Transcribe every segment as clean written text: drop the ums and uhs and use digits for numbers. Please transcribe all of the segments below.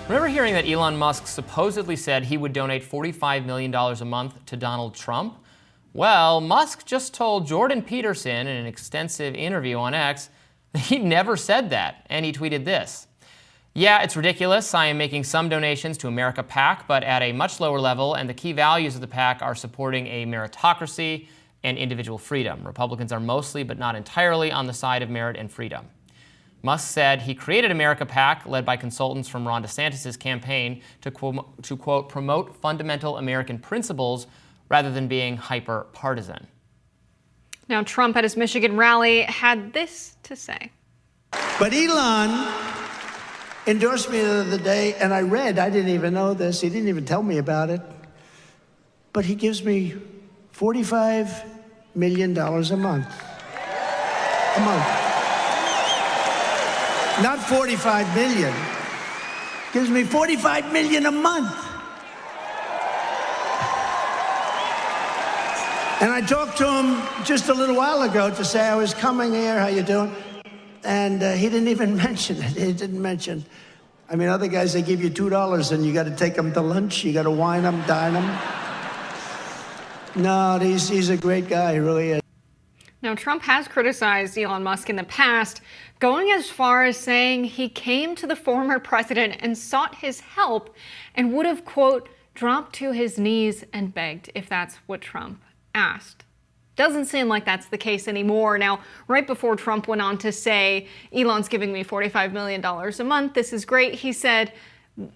Remember hearing that Elon Musk supposedly said he would donate $45 million a month to Donald Trump? Well, Musk just told Jordan Peterson in an extensive interview on X that he never said that, and he tweeted this. Yeah, it's ridiculous. I am making some donations to America PAC, but at a much lower level, and the key values of the PAC are supporting a meritocracy and individual freedom. Republicans are mostly, but not entirely, on the side of merit and freedom. Musk said he created America PAC, led by consultants from Ron DeSantis' campaign, to quote, promote fundamental American principles rather than being hyper-partisan. Now, Trump at his Michigan rally had this to say. But Elon endorsed me the other day, and I didn't even know this, he didn't even tell me about it, but he gives me $45 million a month. A month. Not 45 million. Gives me 45 million a month. And I talked to him just a little while ago to say I was coming here, how you doing? And he didn't even mention it. He didn't mention. I mean, other guys, they give you $2 and you got to take them to lunch. You got to wine them, dine them. No, he's a great guy, he really is. Now, Trump has criticized Elon Musk in the past, going as far as saying he came to the former president and sought his help and would have, quote, dropped to his knees and begged if that's what Trump asked. Doesn't seem like that's the case anymore. Now, right before Trump went on to say, Elon's giving me $45 million a month, this is great, he said,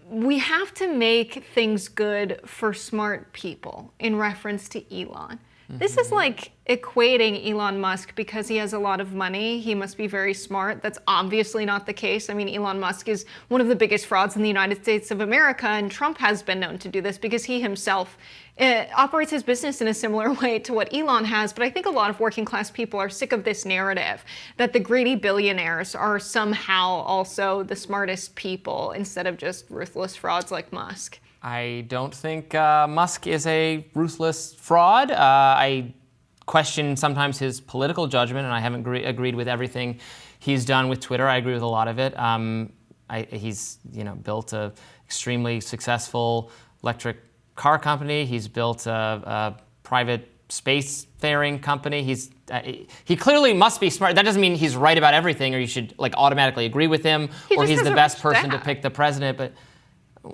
we have to make things good for smart people, in reference to Elon. This is like equating Elon Musk because he has a lot of money. He must be very smart. That's obviously not the case. I mean, Elon Musk is one of the biggest frauds in the United States of America, and Trump has been known to do this because he himself operates his business in a similar way to what Elon has. But I think a lot of working class people are sick of this narrative that the greedy billionaires are somehow also the smartest people instead of just ruthless frauds like Musk. I don't think Musk is a ruthless fraud. I question sometimes his political judgment, and I haven't agreed with everything he's done with Twitter. I agree with a lot of it. He's built an extremely successful electric car company. He's built a private spacefaring company. He clearly must be smart. That doesn't mean he's right about everything, or you should automatically agree with him, or he's the best person to pick the president. But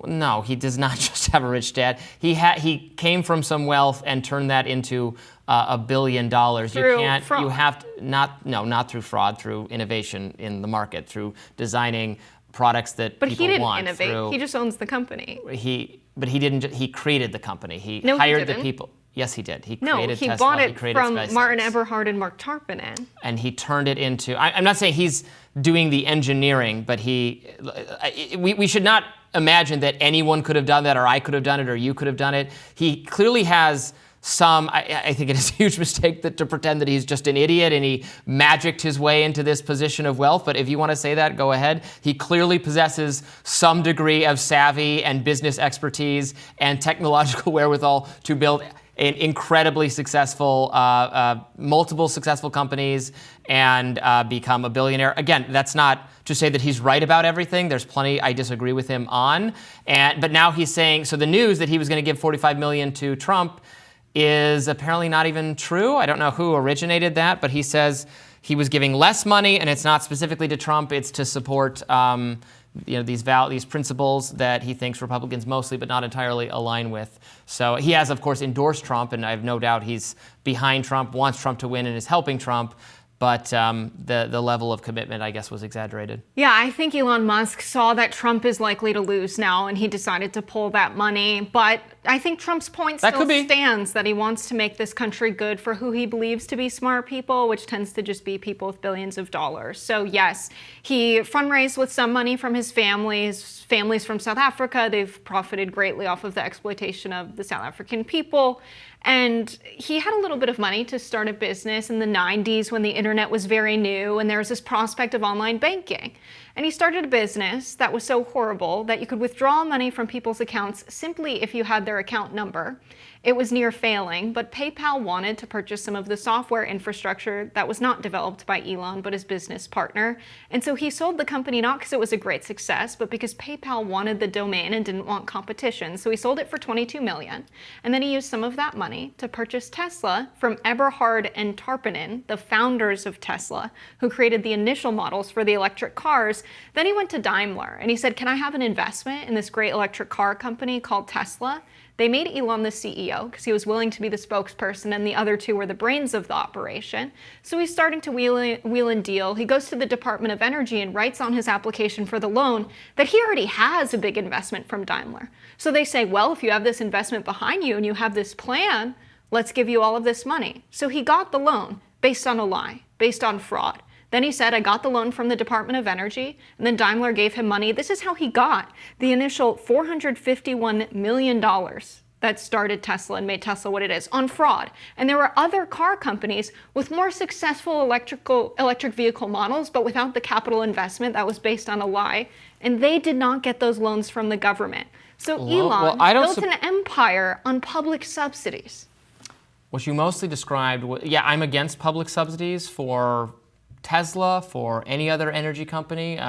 no, he does not just have a rich dad. He came from some wealth and turned that into $1 billion. Through fraud. You have to not through fraud, through innovation in the market, through designing products that people want. But he didn't innovate. He just owns the company. But he didn't. He created the company. He No, hired he didn't. the people. Yes, he did. He No, created he Tesla. bought He it created from SpaceX. Martin Eberhard and Mark Tarpenton. And he turned it into. I'm not saying he's doing the engineering, but we should not imagine that anyone could have done that, or I could have done it, or you could have done it. He clearly has some. I think it is a huge mistake to pretend that he's just an idiot and he magicked his way into this position of wealth. But if you want to say that, go ahead. He clearly possesses some degree of savvy and business expertise and technological wherewithal to build an incredibly successful, multiple successful companies and become a billionaire. Again, that's not to say that he's right about everything. There's plenty I disagree with him on. But now he's saying, so the news that he was going to give $45 million to Trump is apparently not even true. I don't know who originated that, but he says he was giving less money, and it's not specifically to Trump. It's to support these principles that he thinks Republicans mostly, but not entirely, align with. So he has, of course, endorsed Trump, and I have no doubt he's behind Trump, wants Trump to win, and is helping Trump. But the level of commitment, I guess, was exaggerated. Yeah, I think Elon Musk saw that Trump is likely to lose now, and he decided to pull that money. But I think Trump's point still stands, that he wants to make this country good for who he believes to be smart people, which tends to just be people with billions of dollars. So yes, he fundraised with some money from his family. His family's from South Africa. They've profited greatly off of the exploitation of the South African people. And he had a little bit of money to start a business in the 90s when the internet was very new and there was this prospect of online banking. And he started a business that was so horrible that you could withdraw money from people's accounts simply if you had their account number. It was near failing, but PayPal wanted to purchase some of the software infrastructure that was not developed by Elon, but his business partner. And so he sold the company not because it was a great success, but because PayPal wanted the domain and didn't want competition. So he sold it for $22 million. And then he used some of that money to purchase Tesla from Eberhard and Tarpenin, the founders of Tesla, who created the initial models for the electric cars. Then he went to Daimler and he said, can I have an investment in this great electric car company called Tesla? They made Elon the CEO because he was willing to be the spokesperson, and the other two were the brains of the operation. So he's starting to wheel and deal. He goes to the Department of Energy and writes on his application for the loan that he already has a big investment from Daimler. So they say, well, if you have this investment behind you and you have this plan, let's give you all of this money. So he got the loan based on a lie, based on fraud. Then he said, I got the loan from the Department of Energy, and then Daimler gave him money. This is how he got the initial $451 million that started Tesla and made Tesla what it is, on fraud. And there were other car companies with more successful electric vehicle models, but without the capital investment that was based on a lie, and they did not get those loans from the government. So Elon built an empire on public subsidies. What you mostly described, yeah, I'm against public subsidies for Tesla, for any other energy company.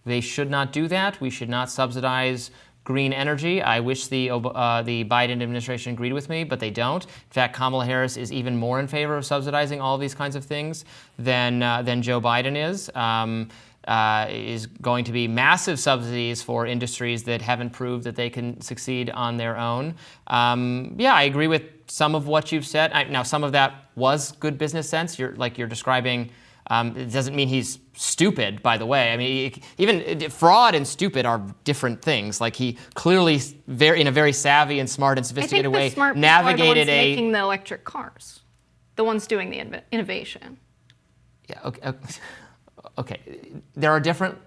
They should not do that. We should not subsidize green energy. I wish the Biden administration agreed with me, but they don't. In fact, Kamala Harris is even more in favor of subsidizing all of these kinds of things than Joe Biden is going to be massive subsidies for industries that haven't proved that they can succeed on their own. Yeah, I agree with some of what you've said. Now, some of that was good business sense. You're describing. It doesn't mean he's stupid, by the way. I mean, even fraud and stupid are different things. Like, he clearly, in a very savvy and smart and sophisticated way, navigated are the ones making the electric cars, the ones doing the innovation. Yeah. Okay. There are different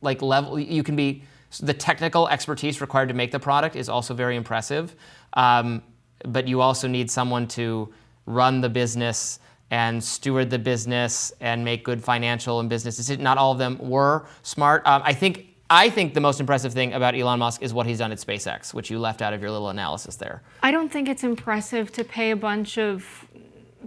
level. You can be the technical expertise required to make the product is also very impressive, but you also need someone to run the business and steward the business and make good financial and business decisions. Not all of them were smart. I think the most impressive thing about Elon Musk is what he's done at SpaceX, which you left out of your little analysis there. I don't think it's impressive to pay a bunch of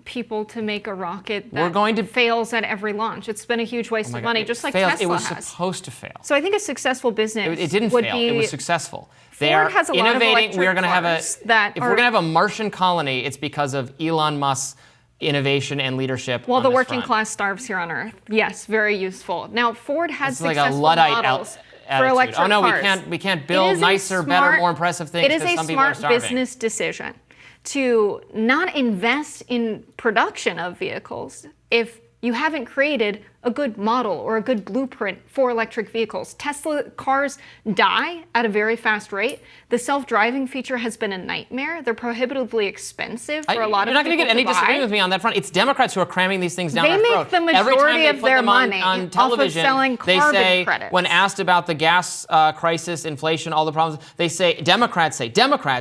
people to make a rocket that fails at every launch. It's been a huge waste of money, just like Tesla has. It was supposed to fail. So I think a successful business It didn't fail. It was successful. They are has a lot innovating. Of we are going to have if we're going to have a Martian colony, it's because of Elon Musk's innovation and leadership. Well, the working class starves here on Earth. Yes, very useful. Now, Ford has successful models for electric cars. Oh no, we can't build nicer, better, more impressive things. It is a smart business decision to not invest in production of vehicles if you haven't created a good model or a good blueprint for electric vehicles. Tesla cars die at a very fast rate. The self-driving feature has been a nightmare. They're prohibitively expensive for a lot of people to buy. You're not going to get any disagreement with me on that front. It's Democrats who are cramming these things down our throat. They make the majority of their money on television, off of selling carbon credits. When asked about the gas crisis, inflation, all the problems, Democrats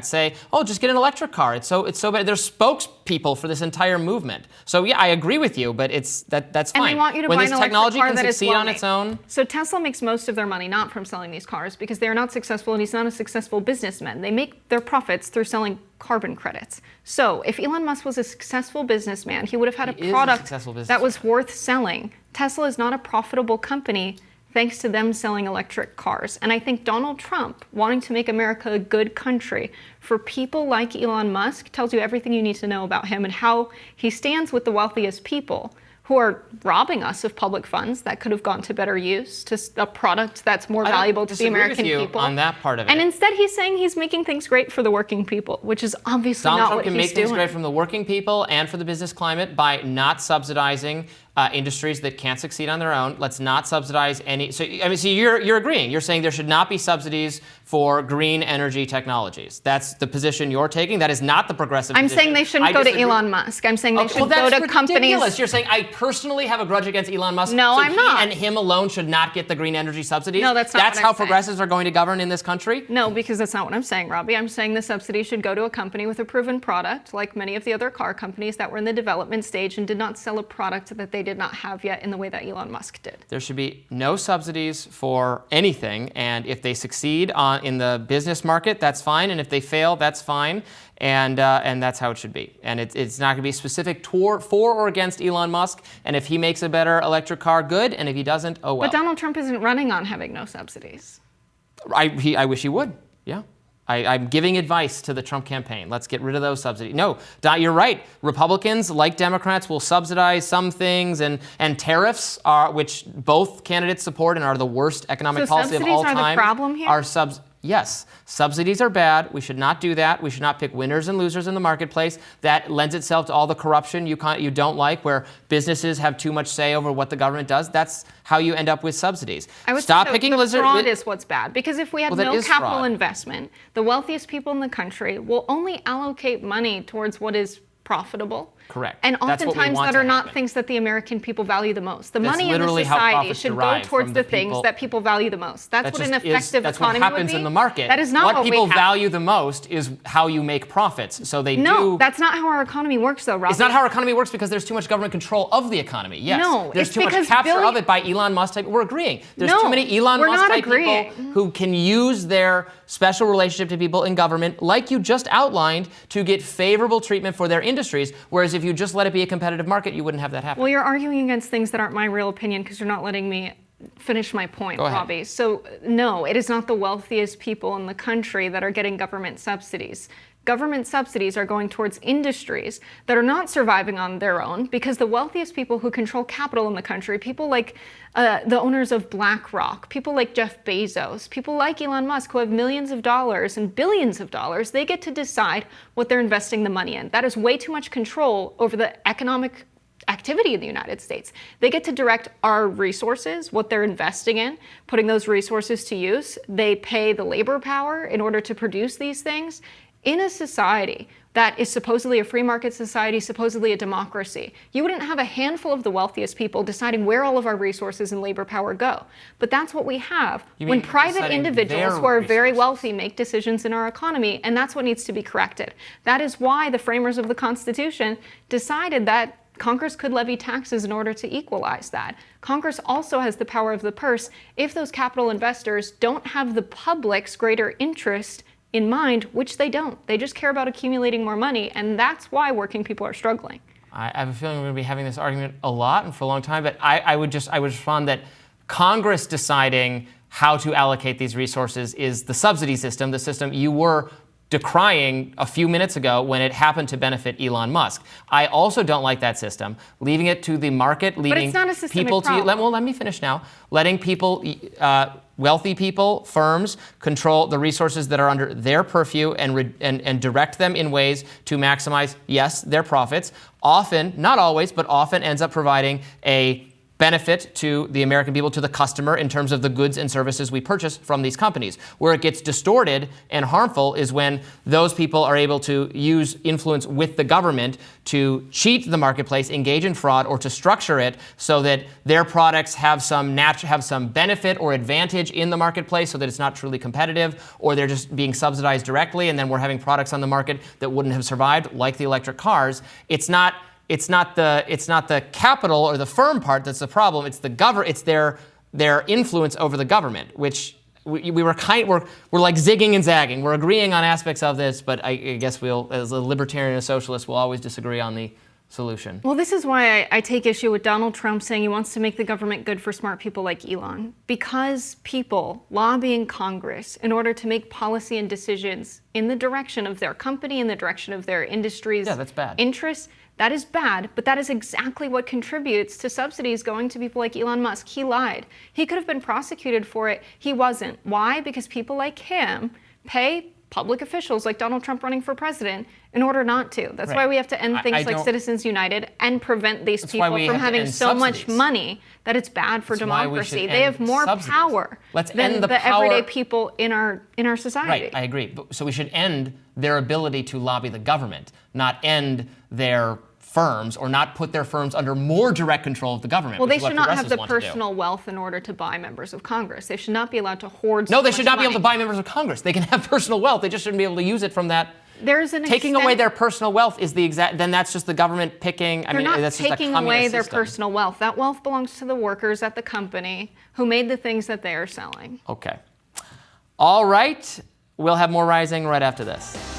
say, oh, just get an electric car. It's so bad. They're spokespeople for this entire movement. So yeah, I agree with you, but that's fine. And they want you to buy an technology car can succeed on its own. So Tesla makes most of their money not from selling these cars because they're not successful, and he's not a successful businessman. They make their profits through selling carbon credits. So if Elon Musk was a successful businessman, he would have had a product that was worth selling. Tesla is not a profitable company thanks to them selling electric cars. And I think Donald Trump wanting to make America a good country for people like Elon Musk tells you everything you need to know about him and how he stands with the wealthiest people who are robbing us of public funds that could have gone to better use, to a product that's more valuable to the American people. On that part of it. And instead he's saying he's making things great for the working people, which is obviously not what he's doing. Donald Trump can make things great from the working people and for the business climate by not subsidizing industries that can't succeed on their own. Let's not subsidize any. So you're agreeing. You're saying there should not be subsidies for green energy technologies. That's the position you're taking. That is not the progressive position. I'm saying they shouldn't go to Elon Musk. I'm saying they should go to companies. Ridiculous. You're saying I personally have a grudge against Elon Musk. No, so I'm not. And him alone should not get the green energy subsidies. No, that's not That's how progressives are going to govern in this country. No, because that's not what I'm saying, Robbie. I'm saying the subsidy should go to a company with a proven product, like many of the other car companies that were in the development stage and did not sell a product that they did not have yet in the way that Elon Musk did. There should be no subsidies for anything, and if they succeed in the business market, that's fine, and if they fail, that's fine, and that's how it should be. And it's not going to be specific for or against Elon Musk, and if he makes a better electric car, good, and if he doesn't, oh well. But Donald Trump isn't running on having no subsidies. I wish he would, yeah. I'm giving advice to the Trump campaign. Let's get rid of those subsidies. No, you're right. Republicans, like Democrats, will subsidize some things, and tariffs, which both candidates support and are the worst economic policy of all time. So subsidies are the problem here? Yes, subsidies are bad. We should not do that. We should not pick winners and losers in the marketplace. That lends itself to all the corruption you don't like, where businesses have too much say over what the government does. That's how you end up with subsidies. Stop picking losers. Fraud is what's bad, because if we had no capital investment, the wealthiest people in the country will only allocate money towards what is profitable. Correct. And oftentimes that are not things that the American people value the most. The money in the society should go towards the things that people value the most. That's what an effective economy would be. That's what happens in the market. That is not what people value the most is how you make profits. So they do. No, that's not how our economy works, though, Robbie. It's not how our economy works because there's too much government control of the economy. Yes. No, there's too much capture of it by Elon Musk type. We're agreeing. There's too many Elon Musk type people who can use their special relationship to people in government, like you just outlined, to get favorable treatment for their industries. Whereas if you just let it be a competitive market, you wouldn't have that happen. Well, you're arguing against things that aren't my real opinion because you're not letting me finish my point, Robbie. So no, it is not the wealthiest people in the country that are getting government subsidies. Government subsidies are going towards industries that are not surviving on their own, because the wealthiest people who control capital in the country, people like the owners of BlackRock, people like Jeff Bezos, people like Elon Musk, who have millions of dollars and billions of dollars, they get to decide what they're investing the money in. That is way too much control over the economic activity in the United States. They get to direct our resources, what they're investing in, putting those resources to use. They pay the labor power in order to produce these things. In a society that is supposedly a free market society, supposedly a democracy, you wouldn't have a handful of the wealthiest people deciding where all of our resources and labor power go. But that's what we have when private individuals who are very wealthy make decisions in our economy, and that's what needs to be corrected. That is why the framers of the Constitution decided that Congress could levy taxes in order to equalize that. Congress also has the power of the purse if those capital investors don't have the public's greater interest in mind, which they don't. They just care about accumulating more money, and that's why working people are struggling. I have a feeling we're going to be having this argument a lot and for a long time, but I would respond that Congress deciding how to allocate these resources is the subsidy system, the system you were decrying a few minutes ago when it happened to benefit Elon Musk. I also don't like that system, leaving it to the market, leaving people to let me finish now. Letting people, wealthy people, firms, control the resources that are under their purview and direct them in ways to maximize, yes, their profits. Often, not always, but often ends up providing a benefit to the American people, to the customer, in terms of the goods and services we purchase from these companies. Where it gets distorted and harmful is when those people are able to use influence with the government to cheat the marketplace, engage in fraud, or to structure it so that their products have some benefit or advantage in the marketplace so that it's not truly competitive, or they're just being subsidized directly, and then we're having products on the market that wouldn't have survived, like the electric cars. It's not the capital or the firm part that's the problem. It's their influence over the government, which we're like zigging and zagging. We're agreeing on aspects of this, but I guess we'll, as a libertarian and a socialist, we'll always disagree on the solution. Well, this is why I take issue with Donald Trump saying he wants to make the government good for smart people like Elon. Because people lobbying Congress in order to make policy and decisions in the direction of their company, in the direction of their industry's interests, that is bad, but that is exactly what contributes to subsidies going to people like Elon Musk. He lied. He could have been prosecuted for it. He wasn't. Why? Because people like him pay public officials like Donald Trump running for president in order not to. That's why we have to end things like Citizens United and prevent these people from having so much money that it's bad for democracy. They have more power than the everyday people in our society. Right, I agree. So we should end their ability to lobby the government, not end their firms, or not put their firms under more direct control of the government. Well, they should not have the personal wealth in order to buy members of Congress. They should not be allowed to hoard. No, they should not be able to buy members of Congress. They can have personal wealth. They just shouldn't be able to use it from that There's an taking away their personal wealth is the exact. Then that's just the government picking. I They're mean, not that's just a taking communist away their system. personal wealth. That wealth belongs to the workers at the company who made the things that they are selling. Okay. All right. We'll have more Rising right after this.